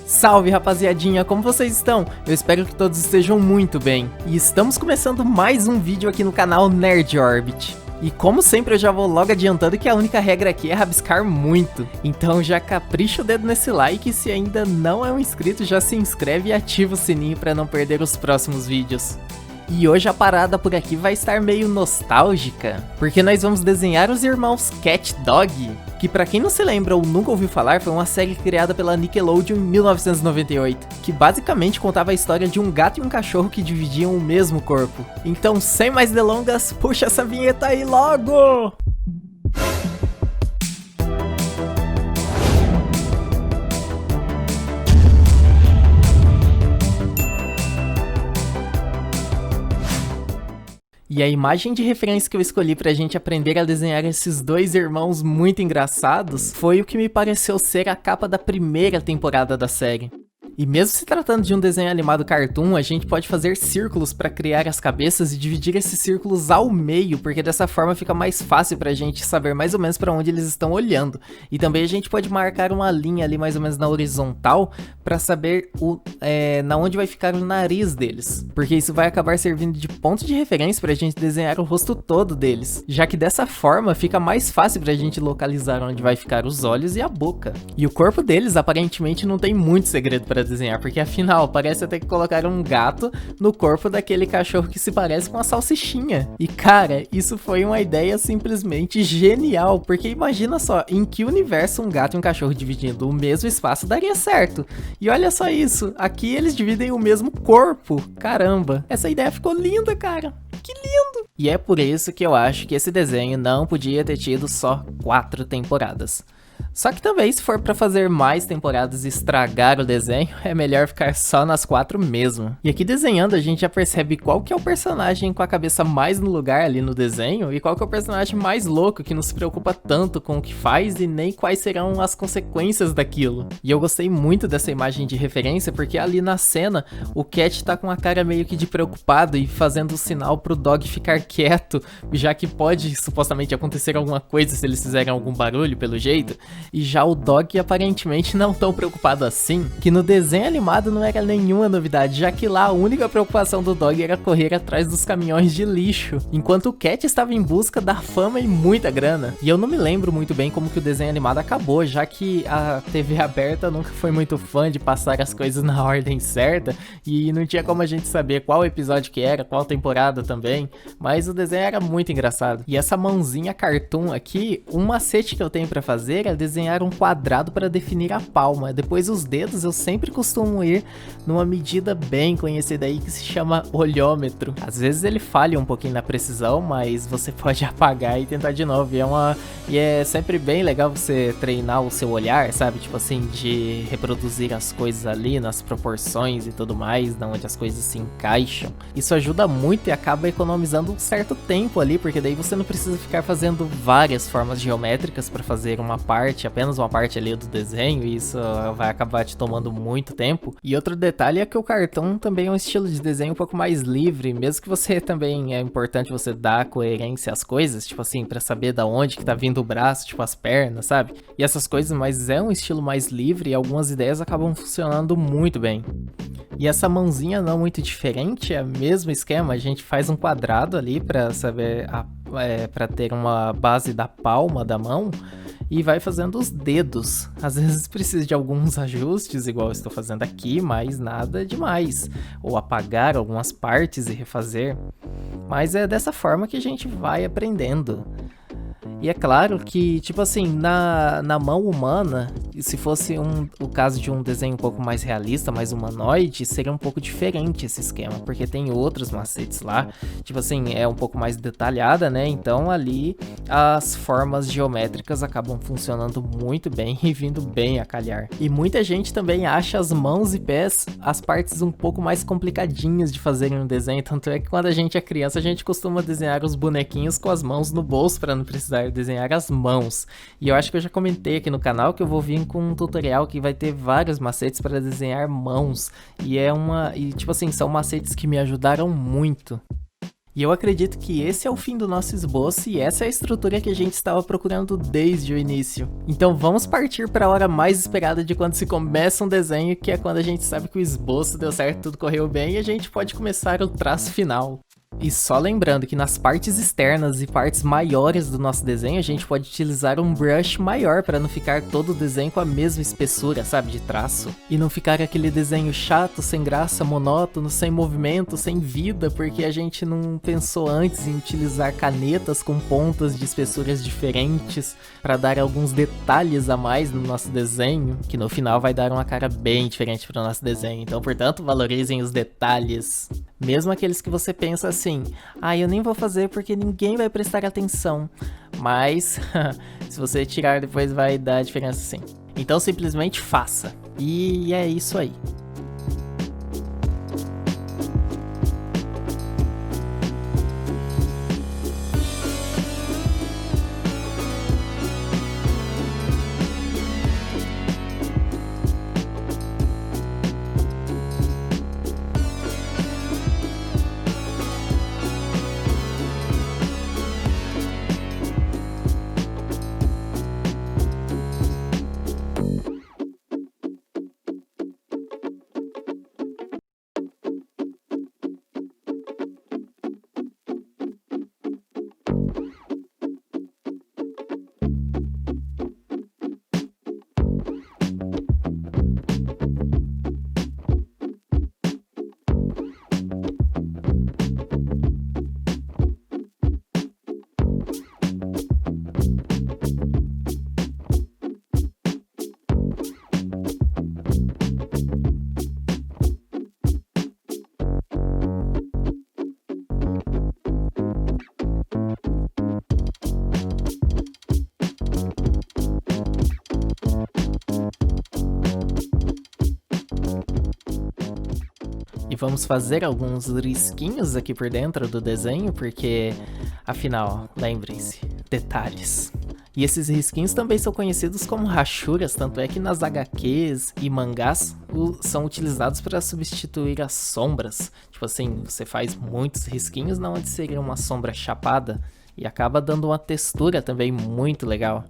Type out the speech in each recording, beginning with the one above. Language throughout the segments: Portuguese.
Salve rapaziadinha, como vocês estão? Eu espero que todos estejam muito bem. E estamos começando mais um vídeo aqui no canal Nerd Orbit. E como sempre eu já vou logo adiantando que a única regra aqui é rabiscar muito. Então já capricha o dedo nesse like e se ainda não é um inscrito já se inscreve e ativa o sininho para não perder os próximos vídeos. E hoje a parada por aqui vai estar meio nostálgica, porque nós vamos desenhar os irmãos Cat Dog, que pra quem não se lembra ou nunca ouviu falar, foi uma série criada pela Nickelodeon em 1998, que basicamente contava a história de um gato e um cachorro que dividiam o mesmo corpo. Então, sem mais delongas, puxa essa vinheta aí logo! E a imagem de referência que eu escolhi pra gente aprender a desenhar esses dois irmãos muito engraçados foi o que me pareceu ser a capa da primeira temporada da série. E mesmo se tratando de um desenho animado cartoon, a gente pode fazer círculos para criar as cabeças e dividir esses círculos ao meio, porque dessa forma fica mais fácil pra gente saber mais ou menos para onde eles estão olhando. E também a gente pode marcar uma linha ali mais ou menos na horizontal para saber na onde vai ficar o nariz deles, porque isso vai acabar servindo de ponto de referência pra gente desenhar o rosto todo deles, já que dessa forma fica mais fácil pra gente localizar onde vai ficar os olhos e a boca. E o corpo deles aparentemente não tem muito segredo para desenhar, porque afinal parece até que colocaram um gato no corpo daquele cachorro que se parece com uma salsichinha. E cara, isso foi uma ideia simplesmente genial, porque imagina só, em que universo um gato e um cachorro dividindo o mesmo espaço daria certo? E olha só isso, aqui eles dividem o mesmo corpo. Caramba, essa ideia ficou linda, cara. Que lindo! E é por isso que eu acho que esse desenho não podia ter tido só 4 temporadas. Só que também, se for pra fazer mais temporadas e estragar o desenho, é melhor ficar só nas 4 mesmo. E aqui desenhando a gente já percebe qual que é o personagem com a cabeça mais no lugar ali no desenho e qual que é o personagem mais louco que não se preocupa tanto com o que faz e nem quais serão as consequências daquilo. E eu gostei muito dessa imagem de referência porque ali na cena o Cat tá com a cara meio que de preocupado e fazendo o sinal pro Dog ficar quieto, já que pode supostamente acontecer alguma coisa se eles fizerem algum barulho pelo jeito. E já o Dog aparentemente não tão preocupado assim, que no desenho animado não era nenhuma novidade, já que lá a única preocupação do Dog era correr atrás dos caminhões de lixo, enquanto o Cat estava em busca da fama e muita grana. E eu não me lembro muito bem como que o desenho animado acabou, já que a TV aberta nunca foi muito fã de passar as coisas na ordem certa, e não tinha como a gente saber qual episódio que era, qual temporada também, mas o desenho era muito engraçado. E essa mãozinha cartoon aqui, um macete que eu tenho pra fazer é desenhar um quadrado para definir a palma. Depois os dedos eu sempre costumo ir numa medida bem conhecida aí que se chama olhômetro. Às vezes ele falha um pouquinho na precisão, mas você pode apagar e tentar de novo. E é sempre bem legal você treinar o seu olhar, sabe? Tipo assim, de reproduzir as coisas ali nas proporções e tudo mais, de onde as coisas se encaixam. Isso ajuda muito e acaba economizando um certo tempo ali, porque daí você não precisa ficar fazendo várias formas geométricas para fazer uma parte, apenas uma parte ali do desenho, e isso vai acabar te tomando muito tempo. E outro detalhe é que o cartão também é um estilo de desenho um pouco mais livre, mesmo que você também é importante você dar coerência às coisas, tipo assim, pra saber da onde que tá vindo o braço, tipo as pernas, sabe? E essas coisas, mas é um estilo mais livre e algumas ideias acabam funcionando muito bem. E essa mãozinha não muito diferente, é o mesmo esquema, a gente faz um quadrado ali pra saber, pra ter uma base da palma da mão, e vai fazendo os dedos. Às vezes precisa de alguns ajustes, igual eu estou fazendo aqui, mas nada demais. Ou apagar algumas partes e refazer. Mas é dessa forma que a gente vai aprendendo. E é claro que, tipo assim, na mão humana, se fosse o caso de um desenho um pouco mais realista, mais humanoide, seria um pouco diferente esse esquema, porque tem outros macetes lá, tipo assim, é um pouco mais detalhada, né? Então ali as formas geométricas acabam funcionando muito bem e vindo bem a calhar. E muita gente também acha as mãos e pés as partes um pouco mais complicadinhas de fazer em um desenho, tanto é que quando a gente é criança a gente costuma desenhar os bonequinhos com as mãos no bolso para não precisar desenhar as mãos. E eu acho que eu já comentei aqui no canal que eu vou vir com um tutorial que vai ter vários macetes para desenhar mãos. E tipo assim, são macetes que me ajudaram muito. E eu acredito que esse é o fim do nosso esboço e essa é a estrutura que a gente estava procurando desde o início. Então vamos partir para a hora mais esperada de quando se começa um desenho, que é quando a gente sabe que o esboço deu certo, tudo correu bem e a gente pode começar o traço final. E só lembrando que nas partes externas e partes maiores do nosso desenho, a gente pode utilizar um brush maior para não ficar todo o desenho com a mesma espessura, sabe, de traço. E não ficar aquele desenho chato, sem graça, monótono, sem movimento, sem vida, porque a gente não pensou antes em utilizar canetas com pontas de espessuras diferentes para dar alguns detalhes a mais no nosso desenho, que no final vai dar uma cara bem diferente para o nosso desenho. Então, portanto, valorizem os detalhes. Mesmo aqueles que você pensa assim, eu nem vou fazer porque ninguém vai prestar atenção. Mas, se você tirar depois vai dar diferença sim. Então simplesmente faça. E é isso aí. E vamos fazer alguns risquinhos aqui por dentro do desenho, porque, afinal, lembrem-se, detalhes. E esses risquinhos também são conhecidos como rachuras, tanto é que nas HQs e mangás são utilizados para substituir as sombras. Tipo assim, você faz muitos risquinhos na onde seria uma sombra chapada e acaba dando uma textura também muito legal.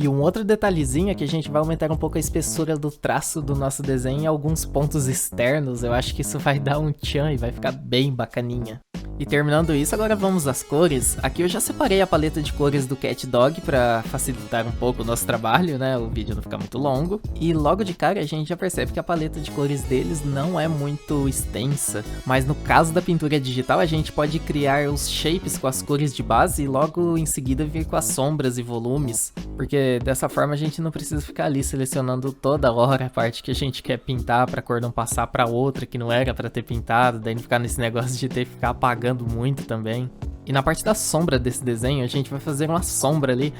E um outro detalhezinho é que a gente vai aumentar um pouco a espessura do traço do nosso desenho em alguns pontos externos. Eu acho que isso vai dar um tchan e vai ficar bem bacaninha. E terminando isso, agora vamos às cores. Aqui eu já separei a paleta de cores do CatDog para facilitar um pouco o nosso trabalho, né? O vídeo não ficar muito longo. E logo de cara a gente já percebe que a paleta de cores deles não é muito extensa. Mas no caso da pintura digital, a gente pode criar os shapes com as cores de base e logo em seguida vir com as sombras e volumes. Porque dessa forma a gente não precisa ficar ali selecionando toda hora a parte que a gente quer pintar para a cor não passar para outra que não era para ter pintado. Daí não ficar nesse negócio de ter que ficar apagando muito também. E na parte da sombra desse desenho, a gente vai fazer uma sombra ali,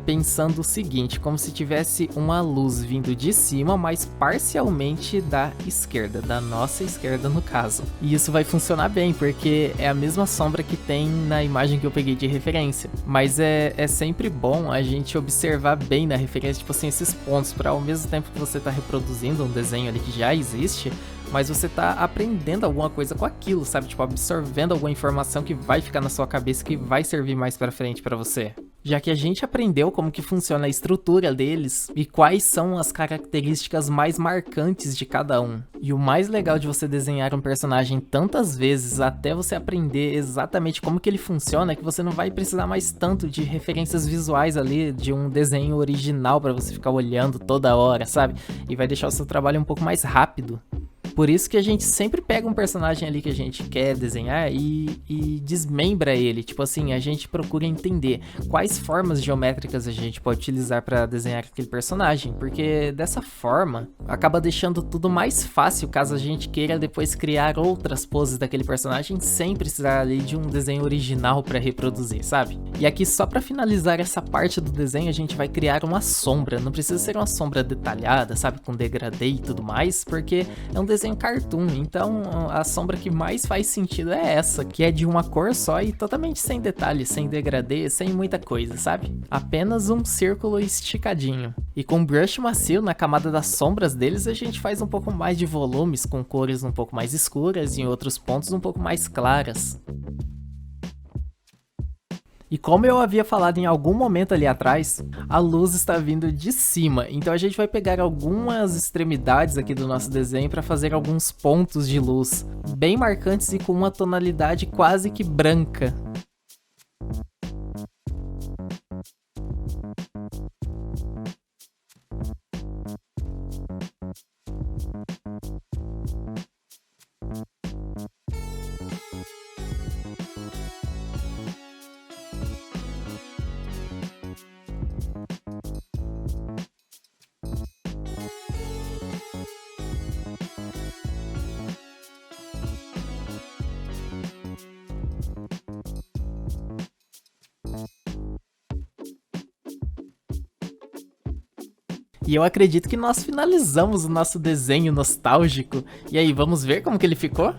pensando o seguinte, como se tivesse uma luz vindo de cima, mas parcialmente da esquerda, da nossa esquerda no caso. E isso vai funcionar bem, porque é a mesma sombra que tem na imagem que eu peguei de referência. Mas é sempre bom a gente observar bem na referência, tipo assim, esses pontos, para ao mesmo tempo que você tá reproduzindo um desenho ali que já existe, mas você tá aprendendo alguma coisa com aquilo, sabe? Tipo, absorvendo alguma informação que vai ficar na sua cabeça, que vai servir mais pra frente pra você. Já que a gente aprendeu como que funciona a estrutura deles e quais são as características mais marcantes de cada um. E o mais legal de você desenhar um personagem tantas vezes até você aprender exatamente como que ele funciona é que você não vai precisar mais tanto de referências visuais ali de um desenho original pra você ficar olhando toda hora, sabe? E vai deixar o seu trabalho um pouco mais rápido. Por isso que a gente sempre pega um personagem ali que a gente quer desenhar e desmembra ele. Tipo assim, a gente procura entender quais formas geométricas a gente pode utilizar para desenhar aquele personagem. Porque dessa forma, acaba deixando tudo mais fácil caso a gente queira depois criar outras poses daquele personagem sem precisar ali de um desenho original para reproduzir, sabe? E aqui só para finalizar essa parte do desenho, a gente vai criar uma sombra. Não precisa ser uma sombra detalhada, sabe? Com degradê e tudo mais, porque é um desenho desenho cartoon, então a sombra que mais faz sentido é essa, que é de uma cor só e totalmente sem detalhes, sem degradê, sem muita coisa, sabe? Apenas um círculo esticadinho. E com brush macio na camada das sombras deles, a gente faz um pouco mais de volumes, com cores um pouco mais escuras e em outros pontos um pouco mais claras. E como eu havia falado em algum momento ali atrás, a luz está vindo de cima, então a gente vai pegar algumas extremidades aqui do nosso desenho para fazer alguns pontos de luz, bem marcantes e com uma tonalidade quase que branca. E eu acredito que nós finalizamos o nosso desenho nostálgico. E aí, vamos ver como que ele ficou?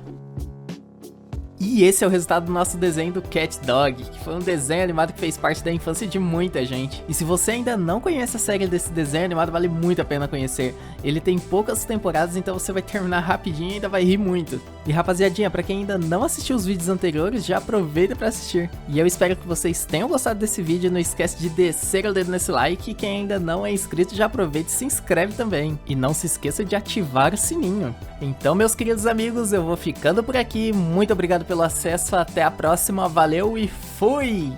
E esse é o resultado do nosso desenho do Cat Dog, que foi um desenho animado que fez parte da infância de muita gente. E se você ainda não conhece a série desse desenho animado, vale muito a pena conhecer. Ele tem poucas temporadas, então você vai terminar rapidinho e ainda vai rir muito. E rapaziadinha, pra quem ainda não assistiu os vídeos anteriores, já aproveita pra assistir. E eu espero que vocês tenham gostado desse vídeo, não esquece de descer o dedo nesse like, e quem ainda não é inscrito já aproveita e se inscreve também. E não se esqueça de ativar o sininho. Então, meus queridos amigos, eu vou ficando por aqui, muito obrigado pelo acesso, até a próxima, valeu e fui!